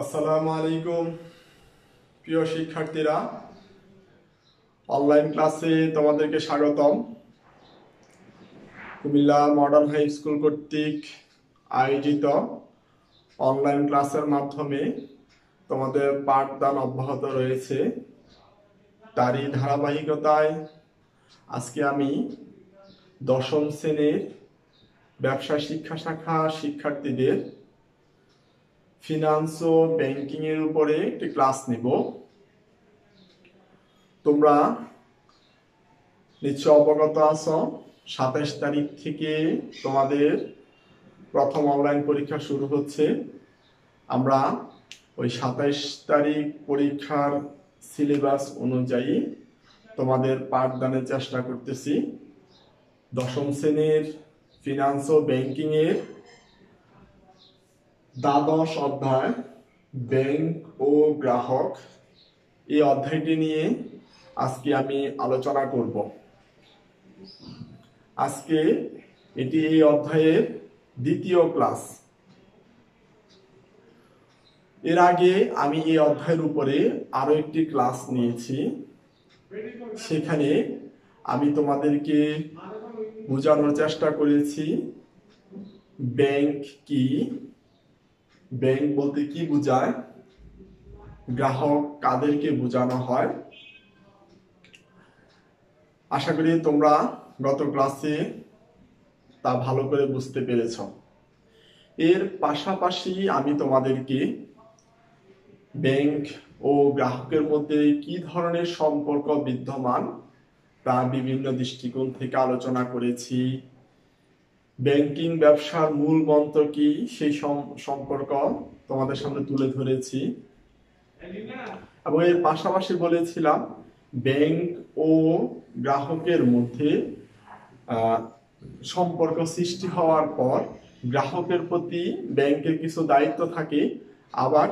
আসসালামু আলাইকুম প্রিয় শিক্ষার্থীরা, অনলাইন ক্লাসে তোমাদেরকে স্বাগতম। কুমিল্লা মডার্ন হাই স্কুল কর্তৃক আয়োজিত অনলাইন ক্লাসের মাধ্যমে তোমাদের পাঠদান অব্যাহত রয়েছে। তারই ধারাবাহিকতায় আজকে আমি দশম শ্রেণীর ব্যবসা শিক্ষা শাখা শিক্ষার্থীদের ফিনান্স ও ব্যাংকিং এর উপরে একটি ক্লাস নেব। তোমরা নিশ্চয় অবগত আছো, 27 তারিখ থেকে তোমাদের প্রথম অনলাইন পরীক্ষা শুরু হচ্ছে। আমরা ওই 27 তারিখ পরীক্ষার সিলেবাস অনুযায়ী তোমাদের পাঠদানের চেষ্টা করতেছি। দশম শ্রেণীর ফিনান্স ও ব্যাংকিং এর দ্বাদশ অধ্যায় ব্যাংক ও গ্রাহক, এই অধ্যায়টি নিয়ে আজকে আমি আলোচনা করব। আজকে এটি এই অধ্যায়ের দ্বিতীয় ক্লাস। এর আগে আমি এই অধ্যায়ের উপরে আরো একটি ক্লাস নিয়েছি। সেখানে আমি তোমাদেরকে বোঝানোর চেষ্টা করেছি ব্যাংক কি, ব্যাংক বলতে কি বোঝায়, গ্রাহক কাদেরকে বোঝানো হয়। আশা করি তোমরা গত ক্লাসে তা ভালো করে বুঝতে পেরেছ। এর পাশাপাশি আমি তোমাদেরকে ব্যাংক ও গ্রাহকের মধ্যে কি ধরনের সম্পর্ক বিদ্যমান তা বিভিন্ন দৃষ্টিকোণ থেকে আলোচনা করেছি। ব্যাংকিং ব্যবসার মূল মন্ত্র কি সেই সম্পর্ক তোমাদের সামনে তুলে ধরেছি, এবং এর পাশাপাশি বলেছিলাম ব্যাংক ও গ্রাহকের মধ্যে সম্পর্ক সৃষ্টি হওয়ার পর গ্রাহকের প্রতি ব্যাংকের কিছু দায়িত্ব থাকে, আবার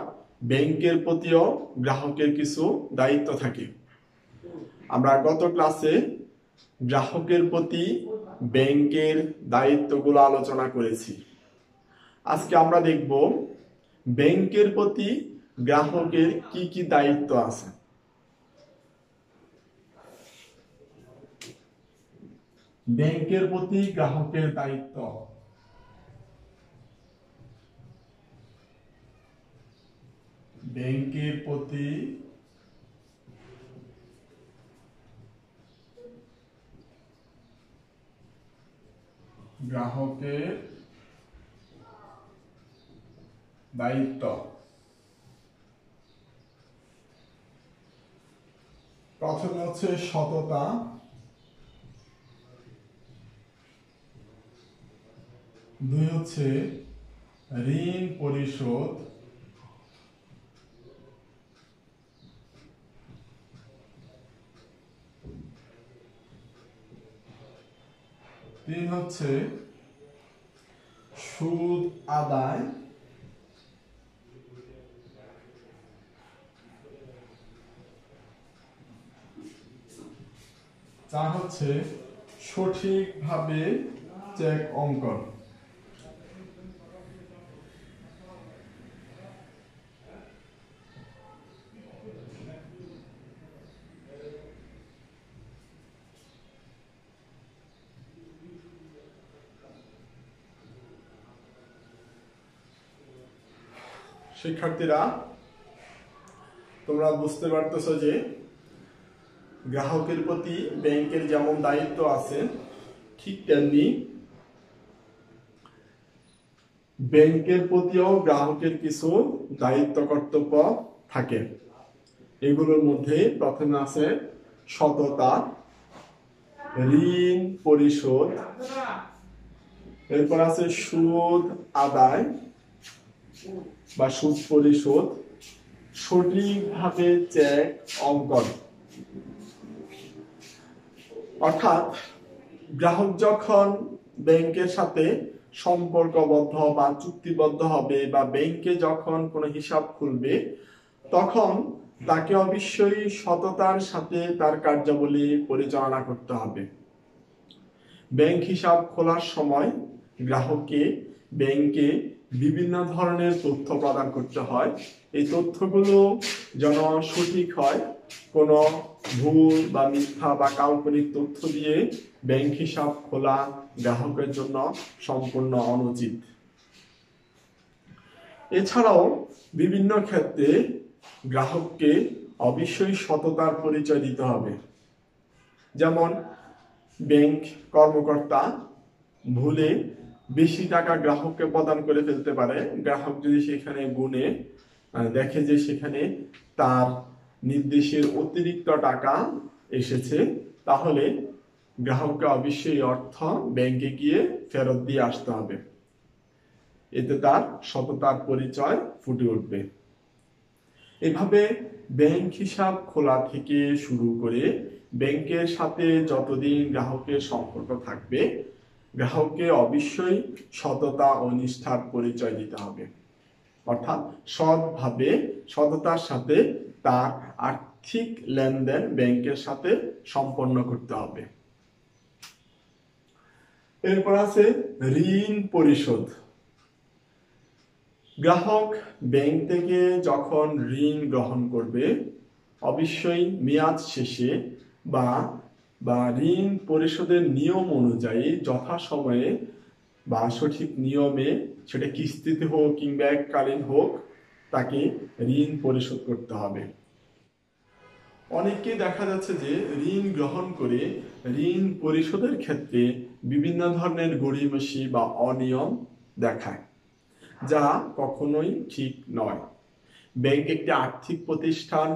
ব্যাংকের প্রতিও গ্রাহকের কিছু দায়িত্ব থাকে। আমরা গত ক্লাসে গ্রাহকের প্রতি ব্যাংকের দায়িত্বগুলো আলোচনা করেছি। আজকে আমরা দেখব ব্যাংকের প্রতি গ্রাহকের কি কি দায়িত্ব আছে। ব্যাংকের প্রতি গ্রাহকের দায়িত্ব। ব্যাংকের প্রতি গ্রাহকের দায়িত্ব। প্রথমে হচ্ছে সততা, দুই হচ্ছে ঋণ পরিশোধ, তিন হচ্ছে সুদ আদায়, চার হচ্ছে সঠিকভাবে চেক অঙ্কন। শিক্ষার্থীরা, তোমরা বুঝতে পারতেছো যে গ্রাহকের প্রতি ব্যাংকের যেমন দায়িত্ব আছে, ঠিক তেমনি ব্যাংকের প্রতিও গ্রাহকের কিছু দায়িত্ব কর্তব্য থাকে। এগুলোর মধ্যে প্রথমে আছে সততা, ঋণ পরিশোধ, এরপর আছে সুদ আদায় বা সুদ পরিশোধ, সঠিকভাবে চেক অঙ্কন। অর্থাৎ গ্রাহক যখন ব্যাংকের সাথে সম্পর্কবদ্ধ বা চুক্তিবদ্ধ হবে বা ব্যাংকে যখন কোনো হিসাব খুলবে, তখন তাকে অবশ্যই সততার সাথে তার কার্যাবলী পরিচালনা করতে হবে। ব্যাংক হিসাব খোলার সময় গ্রাহককে ব্যাংকে বিভিন্ন ধরনের তথ্য প্রদান করতে হয়। এই তথ্যগুলো যেন সঠিক হয়, কোনো ভুল বা মিথ্যা বা কাল্পনিক তথ্য দিয়ে ব্যাংক হিসাব খোলা গ্রাহকের জন্য সম্পূর্ণ অনুচিত। এছাড়াও বিভিন্ন ক্ষেত্রে গ্রাহককে অবশ্যই সততার পরিচয় দিতে হবে। যেমন ব্যাংক কর্মকর্তা ভুলে বেশি টাকা গ্রাহককে প্রদান করে ফেলতে পারে। গ্রাহক যদি সেখানে গুনে দেখে যে সেখানে তার নির্দেশের অতিরিক্ত টাকা এসেছে, তাহলে গ্রাহককে অবশ্যই অর্থ ব্যাংকে গিয়ে ফেরত দিয়ে আসতে হবে। এতে তার সততার পরিচয় ফুটে উঠবে। এভাবে ব্যাংক হিসাব খোলা থেকে শুরু করে ব্যাংকের সাথে যতদিন গ্রাহকের সম্পর্ক থাকবে, গ্রাহককে অবশ্যই সততা ও নিষ্ঠার পরিচয় দিতে হবে। অর্থাৎ সৎভাবে সততার সাথে তার আর্থিক লেনদেন ব্যাংকের সাথে সম্পন্ন করতে হবে। এরপর আছে ঋণ পরিশোধ। গ্রাহক ব্যাংক থেকে যখন ঋণ গ্রহণ করবে, অবশ্যই মেয়াদ শেষে বা ঋণ পরিশোধের নিয়ম অনুযায়ী যথাসময়ে বা সঠিক নিয়মে, সেটা কিস্তিতে হোক কিংবা এককালীন হোক, তাকে ঋণ পরিশোধ করতে হবে। অনেকে দেখা যাচ্ছে যে ঋণ গ্রহণ করে ঋণ পরিশোধের ক্ষেত্রে বিভিন্ন ধরনের গড়িমসি বা অনিয়ম দেখায়, যা কখনোই ঠিক নয়। ব্যাংক একটি আর্থিক প্রতিষ্ঠান।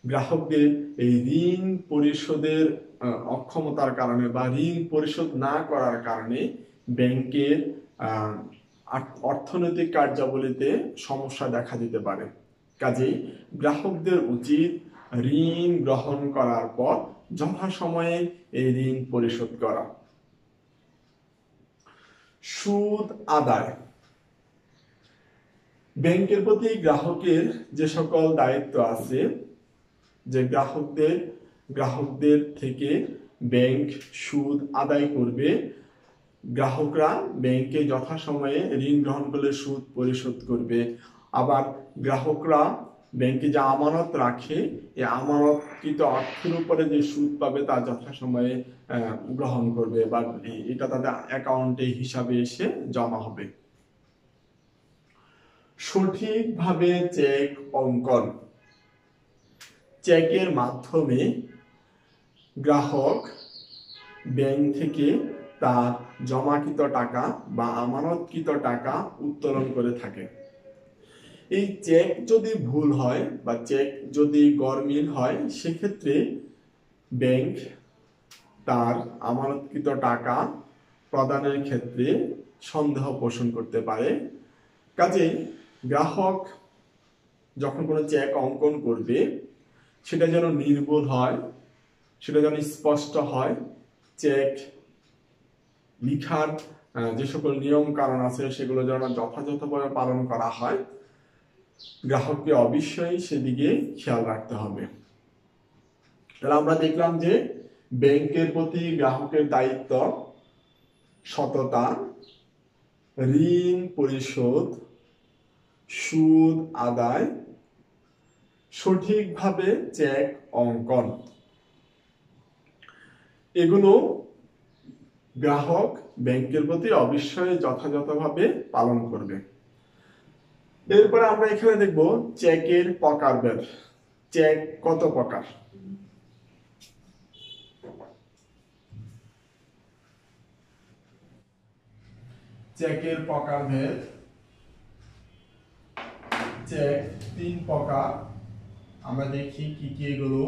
গ্রাহকদের এই ঋণ পরিশোধের অক্ষমতার কারণে বা ঋণ পরিশোধ না করার কারণে ব্যাংকের অর্থনৈতিক কার্যাবলীতে সমস্যা দেখা দিতে পারে। কাজেই গ্রাহকদের উচিত ঋণ গ্রহণ করার পর যথাসময়ে এই ঋণ পরিশোধ করা। সুদ আদায়। ব্যাংকের প্রতি গ্রাহকের যে সকল দায়িত্ব আছে, যে গ্রাহকদের থেকে ব্যাংক সুদ আদায় করবে, গ্রাহকরা ব্যাংকে যথাসময়ে ঋণ গ্রহণ করলে সুদ পরিশোধ করবে। আবার গ্রাহকরা ব্যাংকে যে আমানত রাখে, এই আমানতকৃত অর্থের উপরে যে সুদ পাবে তা যথাসময়ে গ্রহণ করবে বা এটা তাদের অ্যাকাউন্টে হিসাবে এসে জমা হবে। সঠিকভাবে চেক অঙ্কন। চেকের মাধ্যমে গ্রাহক ব্যাংক থেকে তার জমাকৃত টাকা বা আমানতকৃত টাকা উত্তোলন করে থাকে। এই চেক যদি ভুল হয় বা চেক যদি গরমিল হয়, সেক্ষেত্রে ব্যাংক তার আমানতকৃত টাকা প্রদানের ক্ষেত্রে সন্দেহ পোষণ করতে পারে। কাজেই গ্রাহক যখন কোনো চেক অঙ্কন করবে, সেটা যেন নির্ভুল হয়, সেটা যেন স্পষ্ট হয়। চেক লিখার যে সকল নিয়ম কারণ আছে, সেগুলো যেন যথাযথভাবে পালন করা হয়। গ্রাহককে অবশ্যই সেদিকে খেয়াল রাখতে হবে। তাহলে আমরা দেখলাম যে ব্যাংকের প্রতি গ্রাহকের দায়িত্ব সততা, ঋণ পরিশোধ, সুদ আদায়, সঠিকভাবে চেক অঙ্কন, এগুলো গ্রাহক ব্যাংকের প্রতি অবশ্যই যথাযথভাবে পালন করবে। এরপরে আমরা এখানে দেখব চেকের প্রকারভেদ। চেক কত প্রকার? চেকের প্রকারভেদ। চেক 3 প্রকার। আমরা দেখি কি কি এগুলো।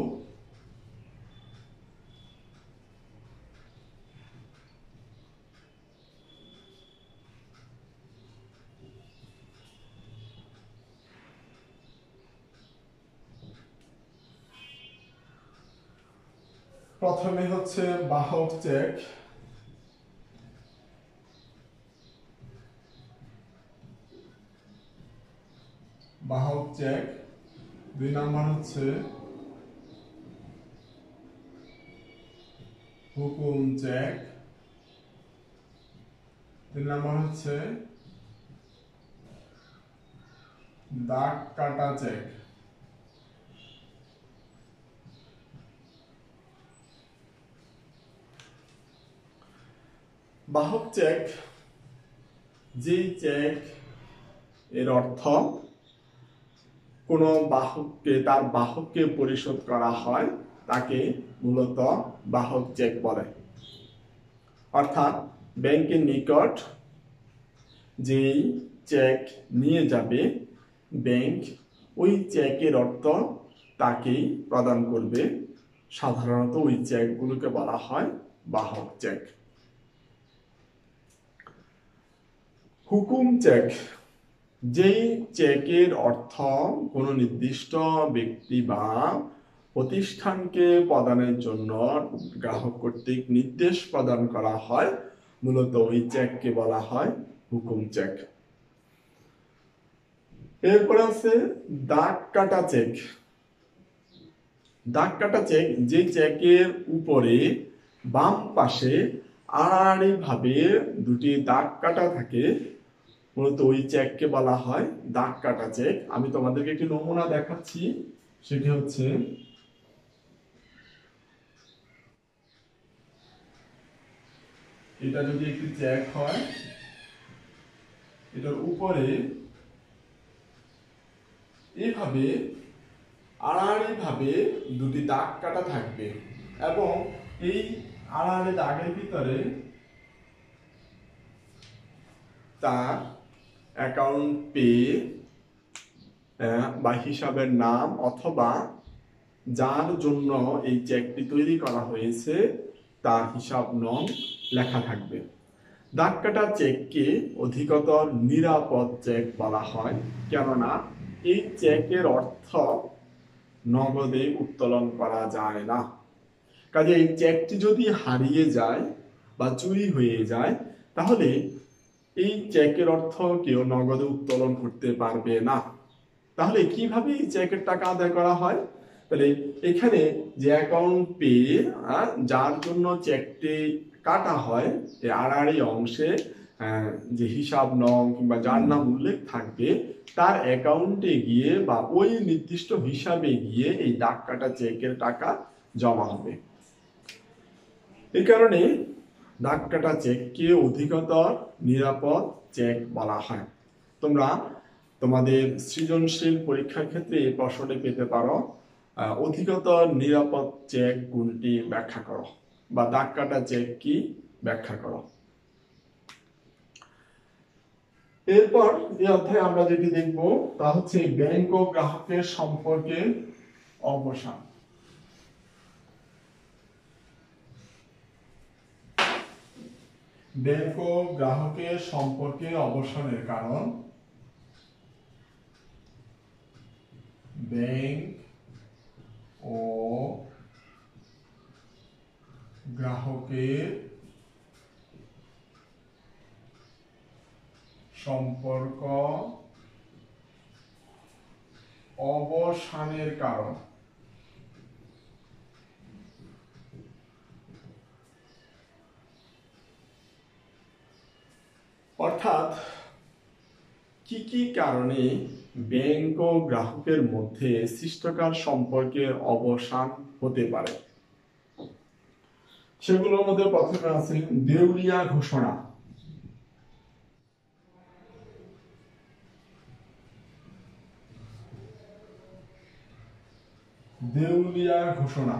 প্রথমে হচ্ছে বাহক চেক। বাহক চেক। 2 নম্বর হচ্ছে হুকুম চেক। 3 নম্বর হচ্ছে দাগ কাটা চেক। বাহক চেক যেই চেক এর অর্থ কোন বাহককে তার বাহককে পরিশোধ করা হয় তাকে মূলত বাহক চেক বলে। অর্থাৎ ব্যাংকের নিকট যেই চেক নিয়ে যাবে ব্যাংক ওই চেকের অর্থ তাকেই প্রদান করবে। সাধারণত ওই চেকগুলোকে বলা হয় বাহক চেক। হুকুম চেক যেই চেকের অর্থ কোনো নির্দিষ্ট ব্যক্তি বা প্রতিষ্ঠানকে প্রদানের জন্য গ্রাহক কর্তৃক নির্দেশ প্রদান করা হয়, মূলত ওই চেককে বলা হয় হুকুম চেক। এরপর আছে দাগ কাটা চেক। দাগ কাটা চেক যে চেকের উপরে বাম পাশে আড়াআড়ি ভাবে দুটি দাগ কাটা থাকে, মূলত ওই চেককে বলা হয় দাগ কাটা চেক। আমি তোমাদেরকে একটি নমুনা দেখাচ্ছি, সেটি হচ্ছে এটা যদি একটি চেক হয়, এটার উপরে এইভাবে আড়াআড়ি ভাবে দুটি দাগ কাটা থাকবে এবং এই আড়াআড়ি দাগের ভিতরে তার অ্যাকাউন্ট পে বা হিসাবের নাম অথবা যার জন্য এই চেকটি তৈরি করা হয়েছে তার হিসাব নং লেখা থাকবে। দাগ কাটা চেককে অধিকতর নিরাপদ চেক বলা হয়, কেননা এই চেকের অর্থ নগদে উত্তোলন করা যায় না। কাজে এই চেকটি যদি হারিয়ে যায় বা চুরি হয়ে যায় তাহলে এই চেকের অর্থ কেউ নগদে উত্তোলন করতে পারবে না। তাহলে কিভাবে এই চেকের টাকা আদায় করা হয়? তাহলে এখানে যে অ্যাকাউন্ট পে যার জন্য চেকটি কাটা হয়, এই আড়াআড়ি অংশে যে হিসাব নং কিংবা যার নাম উল্লেখ থাকবে তার অ্যাকাউন্টে গিয়ে বা ওই নির্দিষ্ট হিসাবে গিয়ে এই দাগ কাটা চেকের টাকা জমা হবে। এই কারণে দাগ কাটা চেককে অধিকতর নিরাপদ চেক বলা হয়। তোমরা তোমাদের সৃজনশীল পরীক্ষার ক্ষেত্রে এই প্রশ্নটি পেতে পারো, অধিকতর নিরাপদ চেক কোনটি ব্যাখ্যা করো, বা দাগ কাটা চেক কি ব্যাখ্যা করো। এরপর এই অধ্যায়ে আমরা যেটি দেখব তা হচ্ছে ব্যাংক ও গ্রাহকের সম্পর্কের অবসান। ব্যাংক ও গ্রাহকের সম্পর্কের অবসানের কারণ। ব্যাংক ও গ্রাহকের সম্পর্ক অবসানের কারণ। অর্থাৎ কি কি কারণে ব্যাংক ও গ্রাহকের মধ্যে সৃষ্টকার সম্পর্কের অবসান হতে পারে, সেগুলোর মধ্যে প্রথমে আছে দেউলিয়া ঘোষণা। দেউলিয়া ঘোষণা।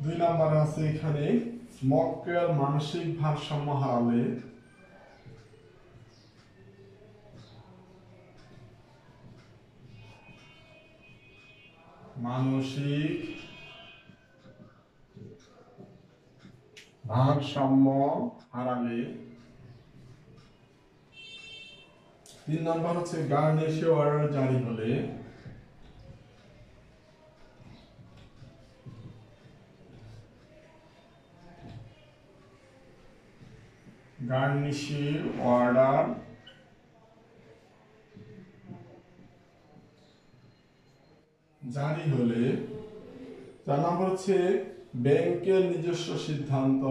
দুই নম্বরে আছে এখানে মক্কেল মানসিক ভারসাম্য হারালে। মানসিক ভারসাম্য হারালে। তিন নম্বর হচ্ছে গার্নিশিও অর্ডার জারি হলে। গার্নিশিও অর্ডার জারি হলে। 4 নম্বর হচ্ছে ব্যাংকের নিজস্ব সিদ্ধান্ত।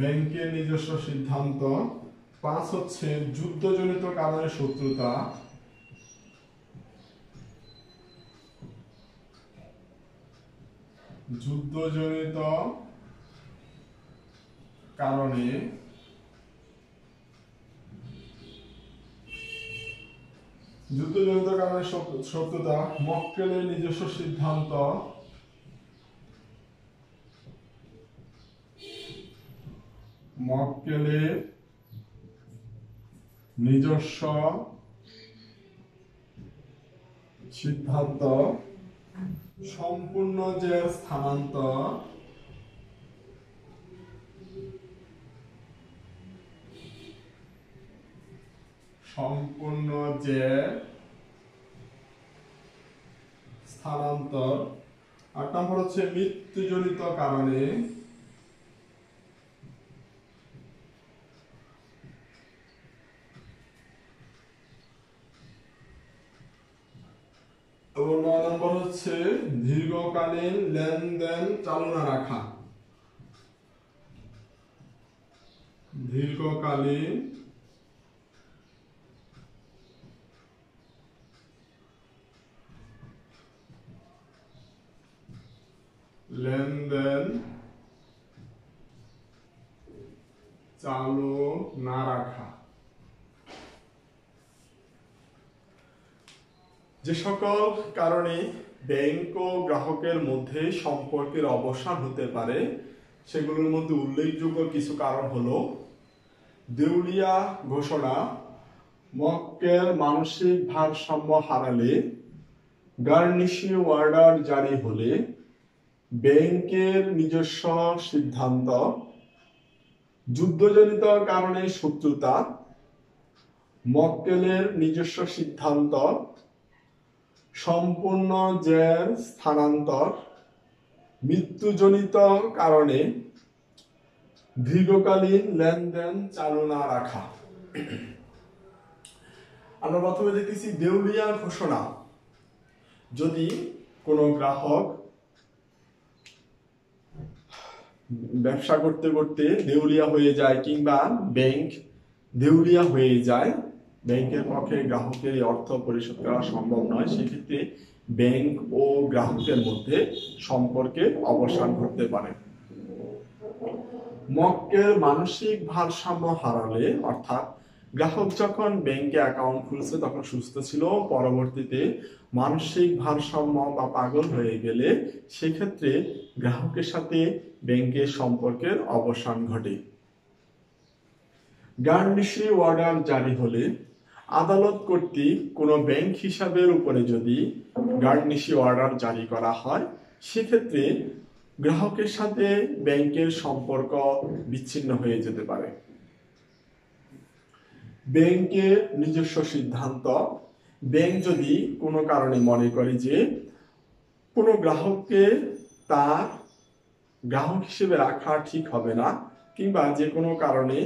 ব্যাংকের নিজস্ব সিদ্ধান্ত। 5 হচ্ছে যুদ্ধজনিত কারণে শত্রুতা। যুদ্ধজনিত কারণে শত্রুতা। মক্কেলের নিজস্ব সিদ্ধান্ত। মক্কেলের নিজস্ব সিদ্ধান্ত। সম্পূর্ণ জের স্থানান্তর। সম্পূর্ণ জের স্থানান্তর। 8 নম্বর হচ্ছে মৃত্যুজনিত কারণে। এবং 9 নম্বর হচ্ছে দীর্ঘকালীন লেনদেন চালু না রাখা। দীর্ঘকালীন লেনদেন চালু না রাখা। যে সকল কারণে ব্যাংক ও গ্রাহকের মধ্যে সম্পর্কের অবসান হতে পারে সেগুলোর মধ্যে উল্লেখযোগ্য কিছু কারণ হলো দেউলিয়া ঘোষণা, মক্কেল মানসিক ভারসাম্য হারালে, গার্নিশি অর্ডার জারি হলে, ব্যাংকের নিজস্ব সিদ্ধান্ত, যুদ্ধজনিত কারণে শত্রুতা, মক্কেলের নিজস্ব সিদ্ধান্ত, সম্পূর্ণ জের স্থানান্তর, মৃত্যুজনিত কারণে দীর্ঘকালীন লেনদেন চালু না রাখা। আমরা প্রথমে দেখতেছি দেউলিয়া ঘোষণা। যদি কোনো গ্রাহক ব্যবসা করতে করতে দেউলিয়া হয়ে যায় কিংবা ব্যাংক দেউলিয়া হয়ে যায়, ব্যাংকের পক্ষে গ্রাহকের অর্থ পরিশোধ করা সম্ভব নয়, সেক্ষেত্রে ব্যাংক ও গ্রাহকের মধ্যে সম্পর্কে অবসান ঘটতে পারে। মক্কেল মানসিক ভারসাম্য হারালে, অর্থাৎ গ্রাহক যখন ব্যাংকে অ্যাকাউন্ট খুলছে তখন সুস্থ ছিল, পরবর্তীতে মানসিক ভারসাম্য বা পাগল হয়ে গেলে সেক্ষেত্রে গ্রাহকের সাথে ব্যাংকের সম্পর্কের অবসান ঘটে। গার্নিশি অর্ডার জারি হলে, আদালত কর্তৃক কোনো ব্যাংক হিসাবের উপরে যদি গার্নিশি অর্ডার জারি করা হয় সেক্ষেত্রে গ্রাহকের সাথে ব্যাংকের সম্পর্ক বিচ্ছিন্ন হয়ে যেতে পারে। ব্যাংকের নিজস্ব সিদ্ধান্ত। ব্যাংক যদি কোনো কারণে মনে করে যে কোনো গ্রাহককে তার গ্রাহক হিসেবে রাখা ঠিক হবে না, কিংবা যে কোনো কারণে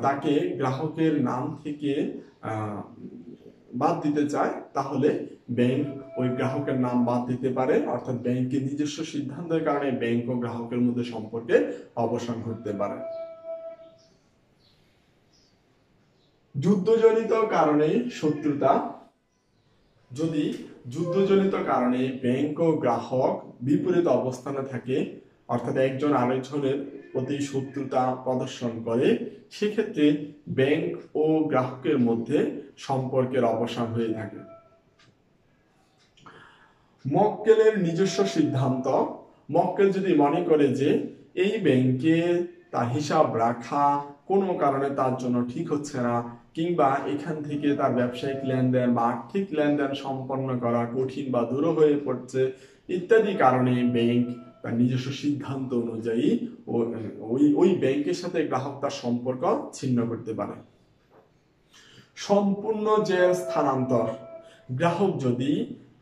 তাকে গ্রাহকের নাম থেকে বাদ দিতে চায়, তাহলে ব্যাংক ওই গ্রাহকের নাম বাদ দিতে পারে। অর্থাৎ ব্যাংকের নিজস্ব সিদ্ধান্তের কারণে ব্যাংক ও গ্রাহকের মধ্যে সম্পর্কে অবসান ঘটতে পারে। যুদ্ধজনিত কারণে শত্রুতা। যদি যুদ্ধজনিত কারণে ব্যাংক ও গ্রাহক বিপরীত অবস্থানে থাকে, অর্থাৎ একজন আরেকজনের প্রতি শত্রুতা প্রদর্শন করে, সেক্ষেত্রে ব্যাংক ও গ্রাহকের মধ্যে সম্পর্কের অবসান হয়ে থাকে। মক্কেলের নিজস্ব সিদ্ধান্ত। মক্কেল যদি মনে করে যে এই ব্যাংকে তার হিসাব রাখা কোনো কারণে তার জন্য ঠিক হচ্ছে না, কিংবা এখান থেকে তার ব্যবসায়িক লেনদেন বা আর্থিক লেনদেন সম্পন্ন করা কঠিন বা দূর হয়ে পড়ছে ইত্যাদি কারণে ব্যাংক তার নিজস্ব সিদ্ধান্ত অনুযায়ী ওই ব্যাংকের সাথে গ্রাহক তার সম্পর্ক ছিন্ন করতে পারে। সম্পূর্ণ জের স্থানান্তর। গ্রাহক যদি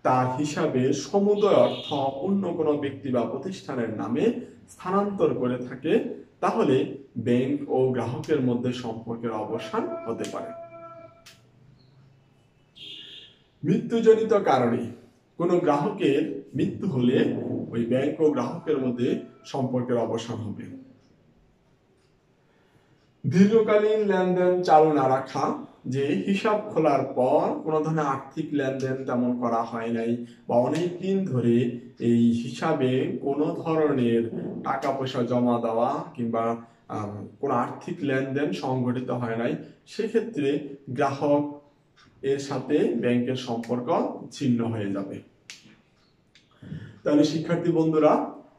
তার হিসাবে সমুদয় অর্থ অন্য কোনো ব্যক্তি বা প্রতিষ্ঠানের নামে স্থানান্তর করে থাকে, তাহলে ব্যাংক ও গ্রাহকের মধ্যে সম্পর্কের অবসান হতে পারে। মৃত্যুজনিত কারণে। কোনো গ্রাহকের মৃত্যু হলে ওই ব্যাংক ও গ্রাহকের মধ্যে সম্পর্কের অবসান হবে। দীর্ঘকালীন লেনদেন চালু না রাখা, যে হিসাব খোলার পর কোনো ধরনের আর্থিক লেনদেন তেমন করা হয় নাই বা অনেক দিন ধরে এই হিসাবে কোনো ধরনের টাকা পয়সা জমা দেওয়া কিংবা কোনো আর্থিক লেনদেন সংঘটিত হয় নাই, সেক্ষেত্রে গ্রাহক এর সাথে ব্যাংকের সম্পর্ক ছিন্ন হয়ে যাবে। তাহলে শিক্ষার্থী বন্ধুরা,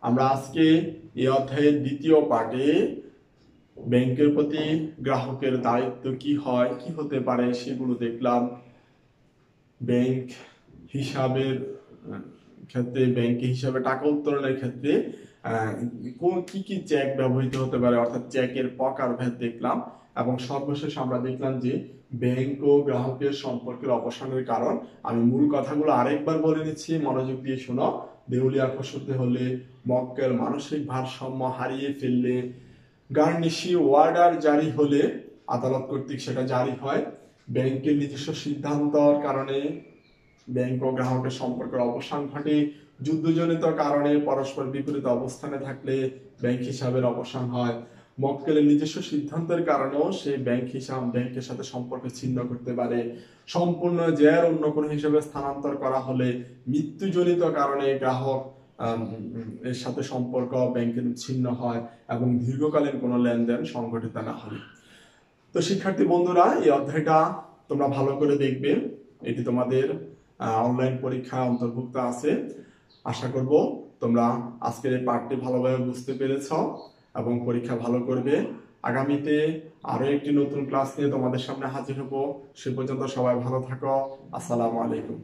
আমরা আজকে এই অধ্যায়ের দ্বিতীয় পাঠে ব্যাংকের প্রতি গ্রাহকের দায়িত্ব কি হয়, কি হতে পারে সেগুলো দেখলাম। ব্যাংক হিসাবের ক্ষেত্রে, ব্যাংকে হিসাবে টাকা উত্তোলনের ক্ষেত্রে কি কি চেক ব্যবহৃত হতে পারে, অর্থাৎ চেকের প্রকারভেদ দেখলাম। এবং সর্বশেষ আমরা দেখলাম যে ব্যাংক ও গ্রাহকের সম্পর্কের অবসানের কারণ। আমি মূল কথাগুলো আরেকবার বলে নিচ্ছি, মনোযোগ দিয়ে শোনো। দেউলিয়া হতে হলে, মক্কেল মানসিক ভারসাম্য হারিয়ে ফেললে, গার্নিশি ওয়ার্ডার জারি হলে আদালত কর্তৃক সেটা জারি হয়, ব্যাংকের নিজস্ব সিদ্ধান্তর কারণে ব্যাংক ও গ্রাহকের সম্পর্কের অবসান ঘটে, যুদ্ধজনিত কারণে পরস্পর বিপরীত অবস্থানে থাকলে ব্যাংক হিসাবের অবসান হয়, মক্কেলের নিজস্ব সিদ্ধান্তের কারণেও সে ব্যাংকের সাথে সম্পর্ক ছিন্ন করতে পারে, সম্পূর্ণ জের অন্য কোনো হিসাবে স্থানান্তর করা হলে, মৃত্যুজনিত কারণে গ্রাহক এর সাথে সম্পর্ক ব্যাংকের ছিন্ন হয়, এবং দীর্ঘকালীন কোনো লেনদেন সংঘটিত না হয়। তো শিক্ষার্থী বন্ধুরা, এই অধ্যায়টা তোমরা ভালো করে দেখবে, এটি তোমাদের অনলাইন পরীক্ষা অন্তর্ভুক্ত আছে। আশা করব তোমরা আজকের এই পাঠটি ভালোভাবে বুঝতে পেরেছ এবং পরীক্ষা ভালো করবে। আগামীতে আরো একটি নতুন ক্লাস নিয়ে তোমাদের সামনে হাজির হব। সে পর্যন্ত সবাই ভালো থাকো। আসসালামু আলাইকুম।